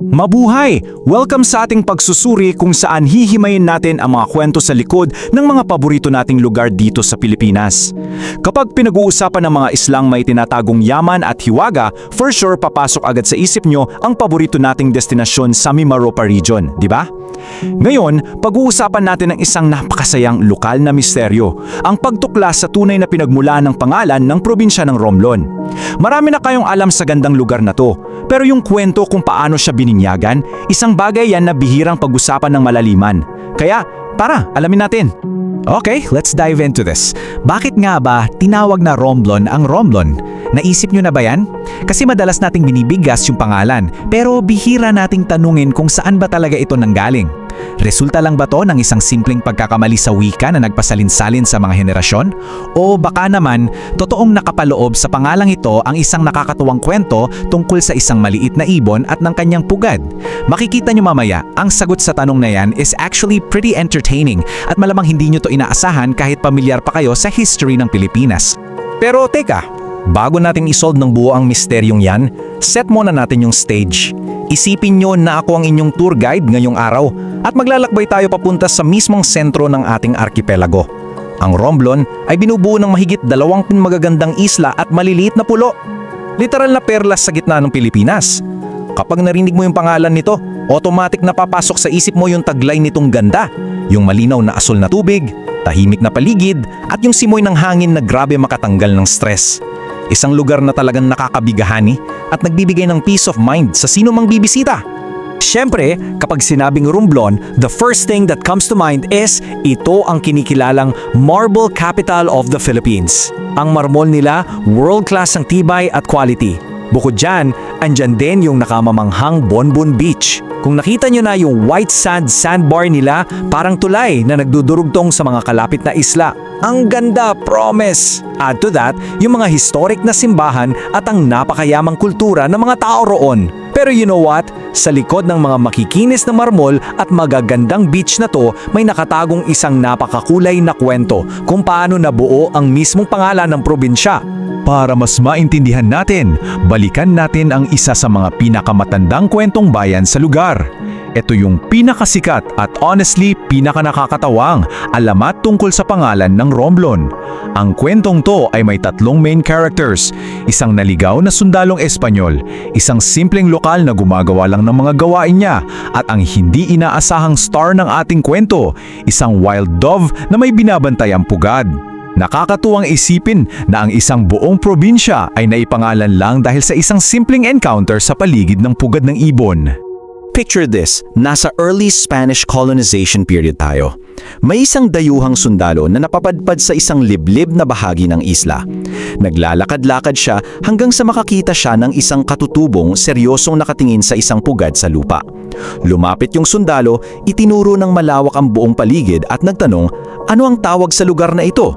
Mabuhay! Welcome sa ating pagsusuri kung saan hihimayin natin ang mga kwento sa likod ng mga paborito nating lugar dito sa Pilipinas. Kapag pinag-uusapan ng mga islang may tinatagong yaman at hiwaga, for sure papasok agad sa isip nyo ang paborito nating destinasyon sa Mimaropa region, di ba? Ngayon, pag-uusapan natin ang isang napakasayang lokal na misteryo, ang pagtuklas sa tunay na pinagmulan ng pangalan ng probinsya ng Romblon. Marami na kayong alam sa gandang lugar na to, pero yung kwento kung paano siya bininyagan, isang bagay yan na bihirang pag-usapan ng malaliman. Kaya, tara, alamin natin. Okay, let's dive into this. Bakit nga ba tinawag na Romblon ang Romblon? Naisip nyo na ba yan? Kasi madalas nating binibigas yung pangalan, pero bihira nating tanungin kung saan ba talaga ito nanggaling. Resulta lang ba to ng isang simpleng pagkakamali sa wika na nagpasalin-salin sa mga henerasyon? O baka naman, totoong nakapaloob sa pangalang ito ang isang nakakatuwang kwento tungkol sa isang maliit na ibon at ng kanyang pugad? Makikita nyo mamaya, ang sagot sa tanong na yan is actually pretty entertaining at malamang hindi nyo to inaasahan kahit pamilyar pa kayo sa history ng Pilipinas. Pero teka, bago natin isolve ng buo ang misteryong yan, set muna natin yung stage. Isipin nyo na ako ang inyong tour guide ngayong araw at maglalakbay tayo papunta sa mismong sentro ng ating arkipelago. Ang Romblon ay binubuo ng mahigit 20 magagandang isla at maliliit na pulo. Literal na perlas sa gitna ng Pilipinas. Kapag narinig mo yung pangalan nito, automatic na papasok sa isip mo yung taglay nitong ganda, yung malinaw na asul na tubig, tahimik na paligid at yung simoy ng hangin na grabe makatanggal ng stress. Isang lugar na talagang nakakabigahani at nagbibigay ng peace of mind sa sino mang bibisita. Siyempre, kapag sinabing Romblon, the first thing that comes to mind is ito ang kinikilalang Marble Capital of the Philippines. Ang marmol nila, world-class ang tibay at quality. Bukod dyan, andyan din yung nakamamanghang Bonbon Beach. Kung nakita nyo na yung white sand sandbar nila, parang tulay na nagdudurugtong sa mga kalapit na isla. Ang ganda, promise! Add to that, yung mga historic na simbahan at ang napakayamang kultura ng mga tao roon. Pero you know what? Sa likod ng mga makikinis na marmol at magagandang beach na to, may nakatagong isang napakakulay na kwento kung paano nabuo ang mismong pangalan ng probinsya. Para mas maintindihan natin, balikan natin ang isa sa mga pinakamatandang kwentong bayan sa lugar. Ito yung pinakasikat at honestly pinakanakakatawang alamat tungkol sa pangalan ng Romblon. Ang kwentong to ay may 3 main characters, isang naligaw na sundalong Espanyol, isang simpleng lokal na gumagawa lang ng mga gawain niya, at ang hindi inaasahang star ng ating kwento, isang wild dove na may binabantayang pugad. Nakakatuwang isipin na ang isang buong probinsya ay naipangalan lang dahil sa isang simpleng encounter sa paligid ng pugad ng ibon. Picture this, nasa early Spanish colonization period tayo. May isang dayuhang sundalo na napapadpad sa isang liblib na bahagi ng isla. Naglalakad-lakad siya hanggang sa makakita siya ng isang katutubong seryosong nakatingin sa isang pugad sa lupa. Lumapit yung sundalo, itinuro ng malawak ang buong paligid at nagtanong, ano ang tawag sa lugar na ito?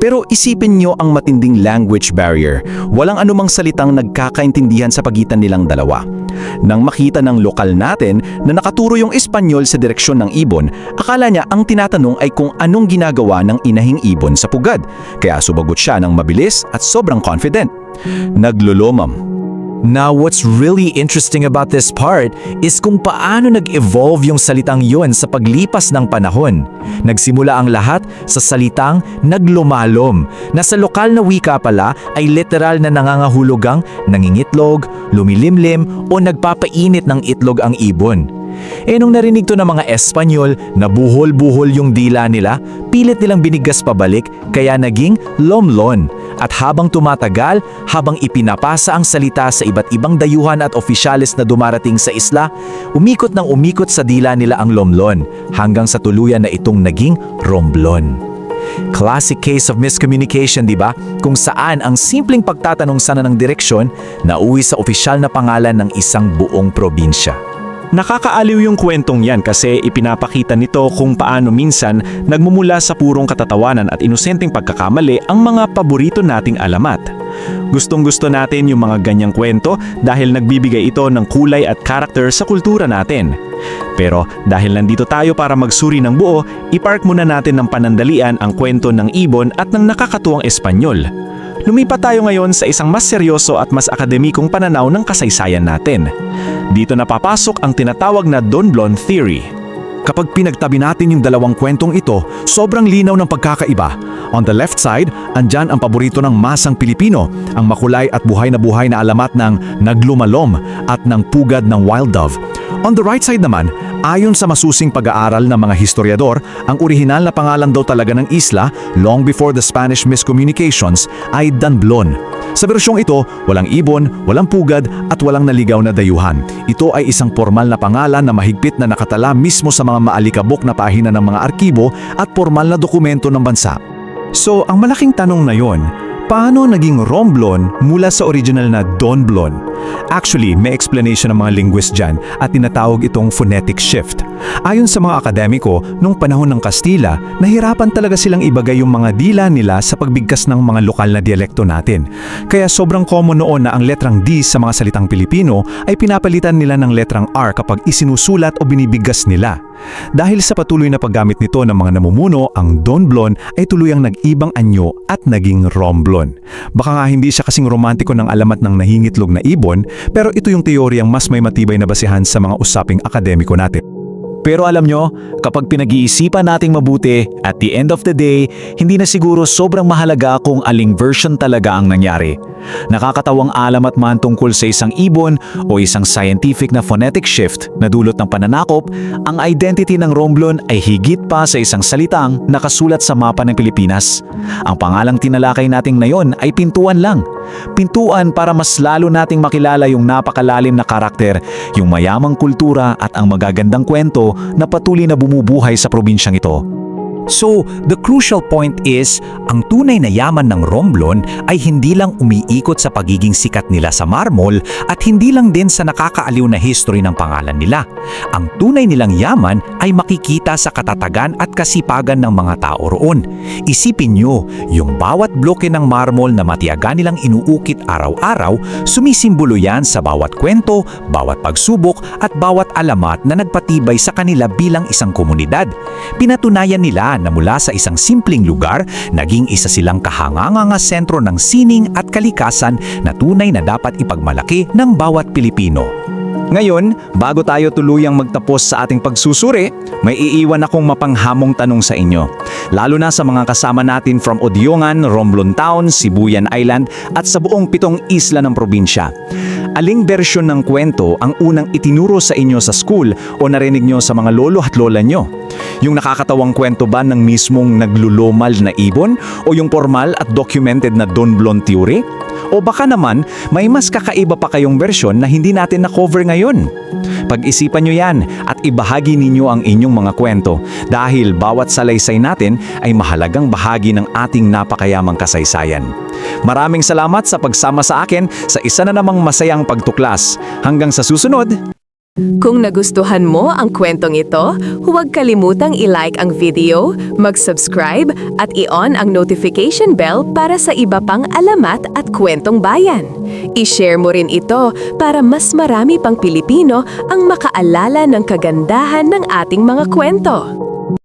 Pero isipin nyo ang matinding language barrier. Walang anumang salitang nagkakaintindihan sa pagitan nilang dalawa. Nang makita ng lokal natin na nakaturo yung Espanyol sa direksyon ng ibon, akala niya ang tinatanong ay kung anong ginagawa ng inahing ibon sa pugad. Kaya sumagot siya ng mabilis at sobrang confident. Naglulumam. Now, what's really interesting about this part is kung paano nag-evolve yung salitang yun sa paglipas ng panahon. Nagsimula ang lahat sa salitang naglumalom, na sa lokal na wika pala ay literal na nangangahulugang nangingitlog, lumilimlim o nagpapainit ng itlog ang ibon. Nung narinig to ng mga Espanyol na buhol-buhol yung dila nila, pilit nilang binigkas pabalik kaya naging lomlon. At habang tumatagal, habang ipinapasa ang salita sa iba't ibang dayuhan at opisyales na dumarating sa isla, umikot ng umikot sa dila nila ang lomlon hanggang sa tuluyan na itong naging Romblon. Classic case of miscommunication, di ba? Kung saan ang simpleng pagtatanong sana ng direksyon nauwi sa opisyal na pangalan ng isang buong probinsya. Nakakaaliw yung kwentong yan kasi ipinapakita nito kung paano minsan nagmumula sa purong katatawanan at inosenteng pagkakamali ang mga paborito nating alamat. Gustong-gusto natin yung mga ganyang kwento dahil nagbibigay ito ng kulay at karakter sa kultura natin. Pero dahil nandito tayo para magsuri ng buo, ipark muna natin ng panandalian ang kwento ng ibon at ng nakakatuwang Espanyol. Lumipat tayo ngayon sa isang mas seryoso at mas akademikong pananaw ng kasaysayan natin. Dito na papasok ang tinatawag na Don Blon Theory. Kapag pinagtabi natin yung dalawang kwentong ito, sobrang linaw ng pagkakaiba. On the left side, andyan ang paborito ng masang Pilipino, ang makulay at buhay na alamat ng Naglumalom at ng Pugad ng Wild Dove. On the right side naman, ayon sa masusing pag-aaral ng mga historiador, ang orihinal na pangalan daw talaga ng isla, long before the Spanish miscommunications, ay Danblon. Sa bersyong ito, walang ibon, walang pugad at walang naligaw na dayuhan. Ito ay isang formal na pangalan na mahigpit na nakatala mismo sa mga maalikabok na pahina ng mga arkibo at formal na dokumento ng bansa. So, ang malaking tanong na yon, paano naging Romblon mula sa original na Donblon? Actually, may explanation ng mga linguist dyan at tinatawag itong phonetic shift. Ayon sa mga akademiko, nung panahon ng Kastila, nahirapan talaga silang ibagay yung mga dila nila sa pagbigkas ng mga lokal na dialekto natin. Kaya sobrang common noon na ang letrang D sa mga salitang Pilipino ay pinapalitan nila ng letrang R kapag isinusulat o binibigkas nila. Dahil sa patuloy na paggamit nito ng mga namumuno, ang Donblon ay tuluyang nag-ibang anyo at naging Romblon. Baka nga hindi siya kasing romantiko ng alamat ng nahingitlog na ibon, pero ito yung teoryang mas may matibay na basihan sa mga usaping akademiko natin. Pero alam nyo, kapag pinag-iisipan nating mabuti, at the end of the day, hindi na siguro sobrang mahalaga kung aling version talaga ang nangyari. Nakakatawang alamat man tungkol sa isang ibon o isang scientific na phonetic shift na dulot ng pananakop, ang identity ng Romblon ay higit pa sa isang salitang nakasulat sa mapa ng Pilipinas. Ang pangalang tinalakay nating ngayon ay pintuan lang. Pintuan para mas lalo nating makilala yung napakalalim na karakter, yung mayamang kultura at ang magagandang kwento na patuloy na bumubuhay sa probinsyang ito. So, the crucial point is, ang tunay na yaman ng Romblon ay hindi lang umiikot sa pagiging sikat nila sa marmol at hindi lang din sa nakakaaliw na history ng pangalan nila. Ang tunay nilang yaman ay makikita sa katatagan at kasipagan ng mga tao roon. Isipin nyo, yung bawat bloke ng marmol na matiyaga nilang inuukit araw-araw, sumisimbolo yan sa bawat kwento, bawat pagsubok at bawat alamat na nagpatibay sa kanila bilang isang komunidad. Pinatunayan nila na mula sa isang simpleng lugar, naging isa silang kahanganga sentro ng sining at kalikasan na tunay na dapat ipagmalaki ng bawat Pilipino. Ngayon, bago tayo tuluyang magtapos sa ating pagsusuri, may iiwan akong mapanghamong tanong sa inyo. Lalo na sa mga kasama natin from Odiongan, Romblon Town, Sibuyan Island at sa buong 7 isla ng probinsya. Aling bersyon ng kwento ang unang itinuro sa inyo sa school o narinig nyo sa mga lolo at lola nyo? Yung nakakatawang kwento ba ng mismong naglulumal na ibon o yung formal at documented na Donblon theory? O baka naman may mas kakaiba pa kayong bersyon na hindi natin na-cover ngayon? Pag-isipan nyo yan at ibahagi ninyo ang inyong mga kwento dahil bawat salaysay natin ay mahalagang bahagi ng ating napakayamang kasaysayan. Maraming salamat sa pagsama sa akin sa isa na namang masayang pagtuklas. Hanggang sa susunod! Kung nagustuhan mo ang kwentong ito, huwag kalimutang i-like ang video, mag-subscribe at i-on ang notification bell para sa iba pang alamat at kwentong bayan. I-share mo rin ito para mas marami pang Pilipino ang makaalala ng kagandahan ng ating mga kwento.